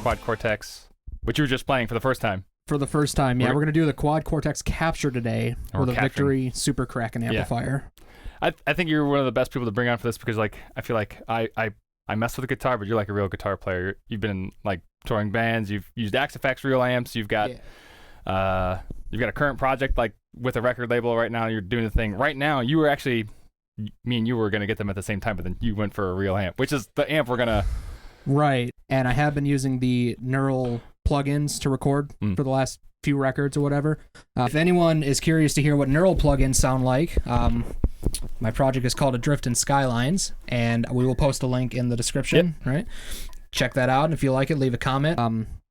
Quad Cortex, which you were just playing for the first time. For the first time, yeah. We're going to do the Quad Cortex capture today with a Victory Super Kraken amplifier. Yeah. I think you're one of the best people to bring on for this because, like, I feel like I mess with the guitar, but you're like a real guitar player. You've been in, like, touring bands. You've used XFX real amps. You've got a current project, like, with a record label right now. You're doing the thing. Right now, you were actually, me and you were going to get them at the same time, but then you went for a real amp, which is the amp we're going to... Right. And I have been using the Neural plugins to record for the last few records or whatever. If anyone is curious to hear what Neural plugins sound like, my project is called Adrift and Skylines, and we will post a link in the description, right? Check that out, and if you like it, leave a comment.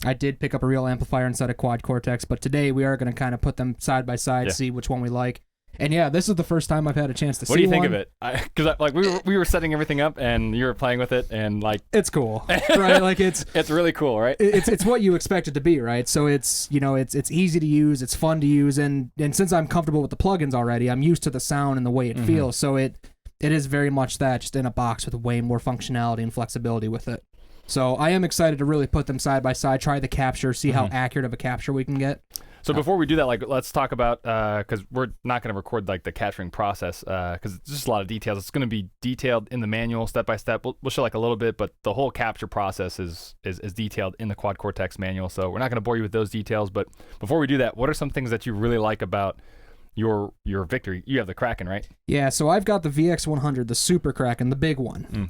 I did pick up a real amplifier inside a Quad Cortex, but today we are going to kind of put them side by side, see which one we like. And yeah, this is the first time I've had a chance to see one. What do you think of it? Because like we were setting everything up, and you were playing with it, and like it's cool, right? Like it's really cool, right? It's what you expect it to be, right? So it's it's easy to use, it's fun to use, and since I'm comfortable with the plugins already, I'm used to the sound and the way it feels. So it is very much that, just in a box with way more functionality and flexibility with it. So I am excited to really put them side by side, try the capture, see how accurate of a capture we can get. So before we do that, like, let's talk about, because we're not going to record like the capturing process, because it's just a lot of details. It's going to be detailed in the manual, step by step. We'll show like a little bit, but the whole capture process is detailed in the Quad Cortex manual. So we're not going to bore you with those details. But before we do that, what are some things that you really like about your Victory? You have the Kraken, right? Yeah. So I've got the VX100, the Super Kraken, the big one.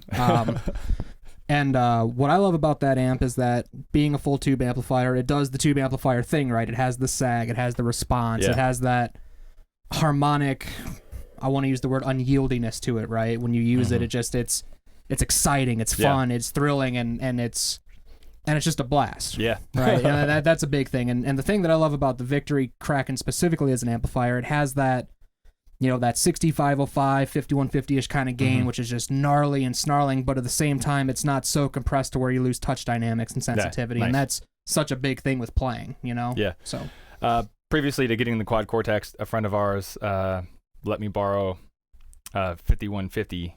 And what I love about that amp is that being a full tube amplifier, it does the tube amplifier thing, right? It has the sag, it has the response, it has that harmonic, I want to use the word unyieldiness to it, right? When you use it, it's exciting, it's fun, it's thrilling, and it's just a blast. Yeah. Right? That's a big thing. And the thing that I love about the Victory Kraken specifically as an amplifier, it has that, that 6505, 5150-ish kind of gain, which is just gnarly and snarling, but at the same time, it's not so compressed to where you lose touch dynamics and sensitivity, and that's such a big thing with playing, Yeah. So, previously to getting the Quad Cortex, a friend of ours let me borrow 5150,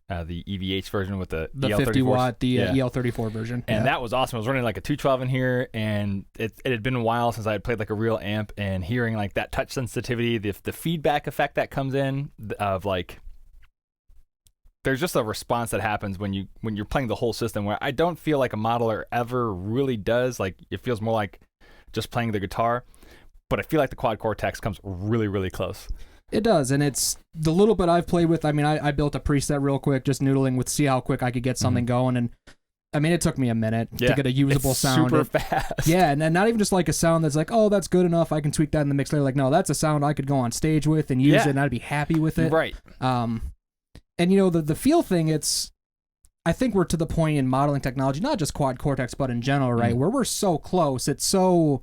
the EVH version with the EL34. 50 watt, the EL34 version. And that was awesome. I was running like a 212 in here, and it had been a while since I had played like a real amp, and hearing like that touch sensitivity, the feedback effect that comes in of like, there's just a response that happens when you're playing the whole system, where I don't feel like a modeler ever really does. Like, it feels more like just playing the guitar, but I feel like the Quad Cortex comes really, really close. It does, and it's the little bit I've played with. I mean, I built a preset real quick, just noodling with, see how quick I could get something going, and I mean, it took me a minute to get a usable sound. Super fast. Yeah, and not even just like a sound that's like, oh, that's good enough, I can tweak that in the mix later. Like, no, that's a sound I could go on stage with and use it, and I'd be happy with it. Right. And the feel thing, I think we're to the point in modeling technology, not just Quad Cortex, but in general, right, where we're so close, it's so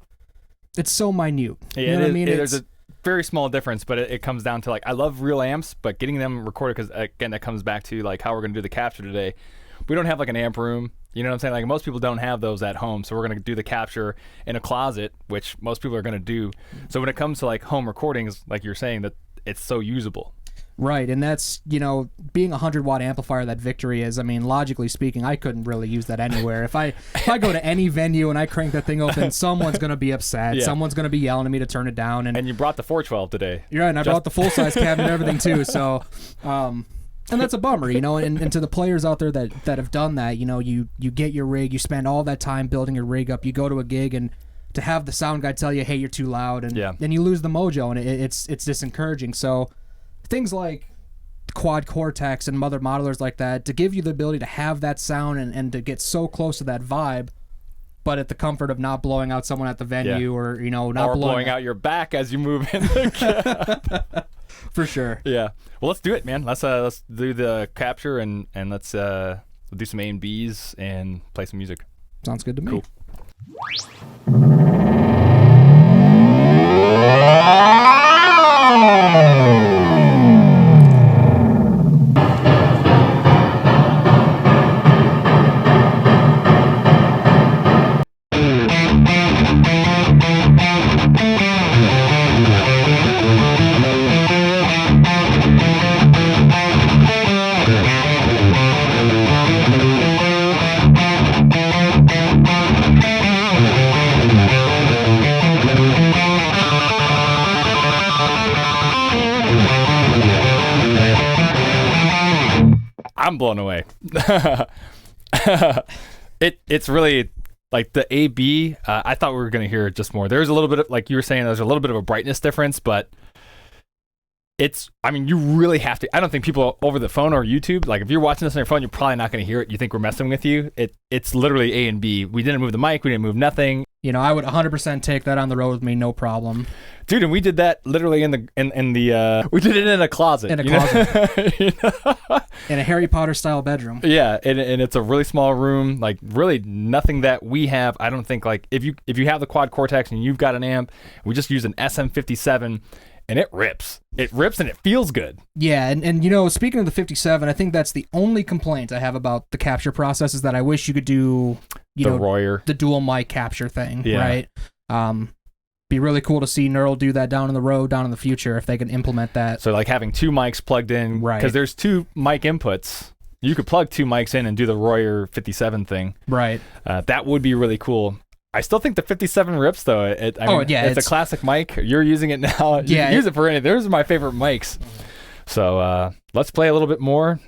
minute. Yeah, you know what I mean? There's a very small difference, but it comes down to, like, I love real amps, but getting them recorded, because again, that comes back to like how we're going to do the capture today. We don't have like an amp room, you know what I'm saying? Like, most people don't have those at home, so we're going to do the capture in a closet, which most people are going to do. So when it comes to like home recordings, like you're saying, that it's so usable. Right, and that's, being a 100-watt amplifier that Victory is, I mean, logically speaking, I couldn't really use that anywhere. If I go to any venue and I crank that thing open, someone's going to be upset. Yeah. Someone's going to be yelling at me to turn it down. And you brought the 412 today. You're right, and I brought the full-size cabinet and everything, too. So, and that's a bummer, and to the players out there that have done that, you get your rig, you spend all that time building your rig up, you go to a gig, and to have the sound guy tell you, hey, you're too loud, and you lose the mojo, and it's discouraging. So things like Quad Cortex and other modelers like that, to give you the ability to have that sound and to get so close to that vibe, but at the comfort of not blowing out someone at the venue, or not blowing out your back as you move in the cab. For sure. Yeah. Well, let's do it, man. Let's do the capture, and let's do some A and B's and play some music. Sounds good to me. Cool. I'm blown away. It's really like the AB. I thought we were going to hear just more. There's a little bit of, like you were saying, there's a little bit of a brightness difference, but I mean, you really have to. I don't think people over the phone or YouTube, like if you're watching this on your phone, you're probably not going to hear it. You think we're messing with you. It's literally A and B. We didn't move the mic. We didn't move nothing. I would 100% take that on the road with me, no problem. Dude, and we did that literally in the we did it in a closet. In a closet. In a Harry Potter style bedroom. Yeah, and it's a really small room, like really nothing that we have. I don't think, like if you have the Quad Cortex and you've got an amp, we just use an SM57 and it rips. It rips and it feels good. Yeah, and speaking of the 57, I think that's the only complaint I have about the capture process is that I wish you could do the dual mic capture thing, right? Be really cool to see Neural do that down in the future if they can implement that. So like having two mics plugged in, right? Because there's two mic inputs. You could plug two mics in and do the Royer 57 thing, right? That would be really cool. I still think the 57 rips though. It's a classic mic. You're using it now. You can use it for anything. Those are my favorite mics. So let's play a little bit more.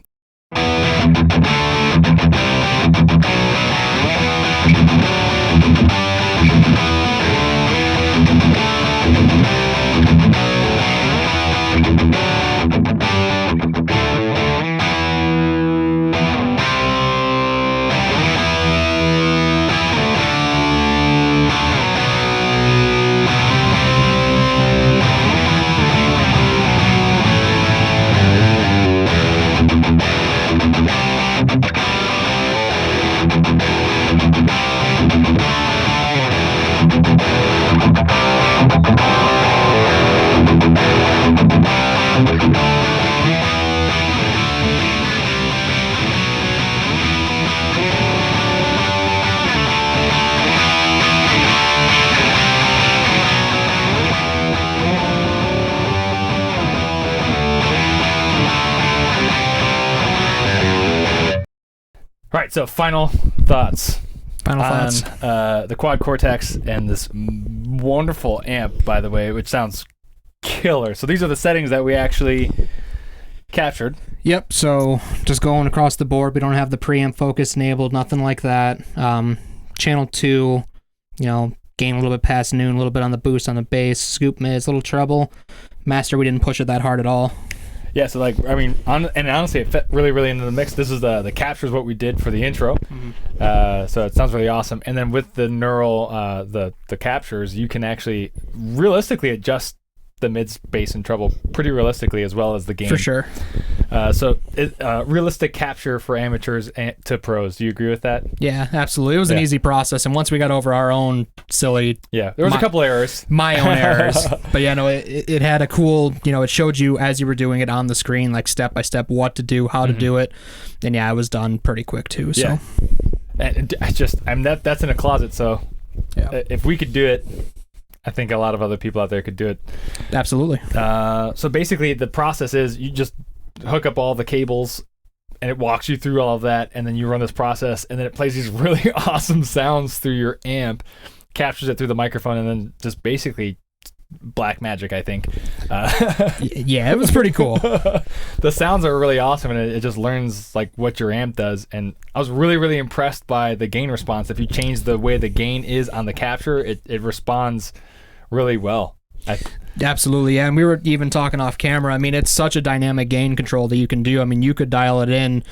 All right, so final thoughts on the Quad Cortex and this wonderful amp, by the way, which sounds killer. So these are the settings that we actually captured. Yep, so just going across the board, we don't have the preamp focus enabled, nothing like that. Channel 2, gain a little bit past noon, a little bit on the boost on the bass, scoop mids, little treble. Master, we didn't push it that hard at all. Yeah, so and honestly, it fit really, really into the mix. This is the capture is what we did for the intro. Mm-hmm. So it sounds really awesome. And then with the Neural, the captures, you can actually realistically adjust the mids, bass, and treble pretty realistically, as well as the gain. For sure. So realistic capture for amateurs to pros. Do you agree with that? Yeah, absolutely. It was an easy process, and once we got over our own silly... Yeah, there was a couple errors. My own errors. But it had a cool... it showed you as you were doing it on the screen, like step by step, what to do, how to do it. And it was done pretty quick too. So. Yeah. And that's in a closet, so if we could do it... I think a lot of other people out there could do it. Absolutely. So basically, the process is you just hook up all the cables, and it walks you through all of that, and then you run this process, and then it plays these really awesome sounds through your amp, captures it through the microphone, and then just basically black magic, I think. Yeah, it was pretty cool. The sounds are really awesome, and it just learns like what your amp does. And I was really, really impressed by the gain response. If you change the way the gain is on the capture, it responds really well. Absolutely, yeah. And we were even talking off camera. I mean, it's such a dynamic gain control that you can do. I mean, you could dial it in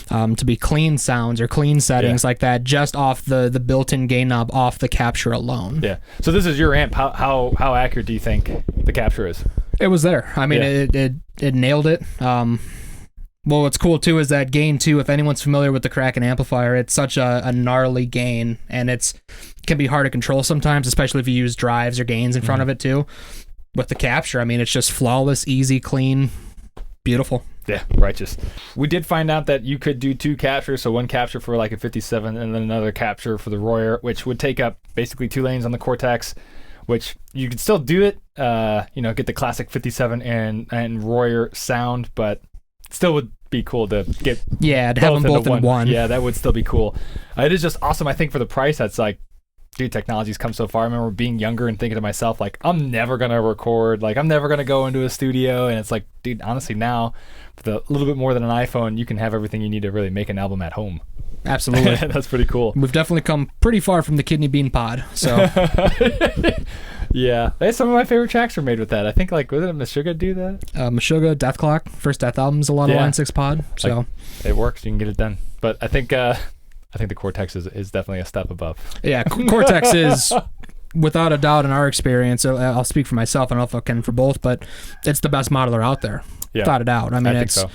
to be clean sounds or clean settings like that just off the built-in gain knob off the capture alone. Yeah. So this is your amp. How accurate do you think the capture is? It was there. I mean, it nailed it. Well, what's cool too is that gain too. If anyone's familiar with the Kraken amplifier, it's such a gnarly gain, and it can be hard to control sometimes, especially if you use drives or gains in front of it too. With the capture, I mean, it's just flawless, easy, clean, beautiful. Yeah, righteous. We did find out that you could do two captures, so one capture for like a 57 and then another capture for the Royer, which would take up basically 2 lanes on the Cortex, which you could still do it, get the classic 57 and Royer sound, but still would be cool to get to have them both in one. Yeah, that would still be cool. It is just awesome. I think for the price, that's like dude, technology's come so far. I remember being younger and thinking to myself, like, I'm never going to record. Like, I'm never going to go into a studio. And it's like, dude, honestly, now, with a little bit more than an iPhone, you can have everything you need to really make an album at home. Absolutely. That's pretty cool. We've definitely come pretty far from the kidney bean pod. So yeah. Some of my favorite tracks were made with that. I think, like, wasn't Meshuggah do that? Meshuggah, Death Clock, first Death album's a lot of Line 6 pod. So like, it works. You can get it done. But I think the Cortex is definitely a step above. Yeah, Cortex is, without a doubt, in our experience, I'll speak for myself. I don't know if I can for both, but it's the best modeler out there. Yeah. Without a doubt. I mean, I think so.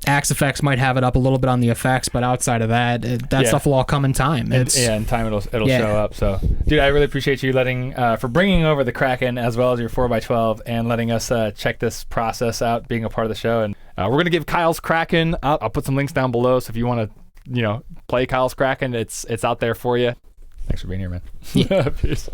Axe Effects might have it up a little bit on the effects, but outside of that, stuff will all come in time. In time it'll show up. So, dude, I really appreciate you for bringing over the Kraken as well as your 4x12 and letting us check this process out, being a part of the show. And we're gonna give Kyle's Kraken out. I'll put some links down below, so if you want to, play Kyle's Kraken, it's out there for you. Thanks for being here, man. Yeah. Peace.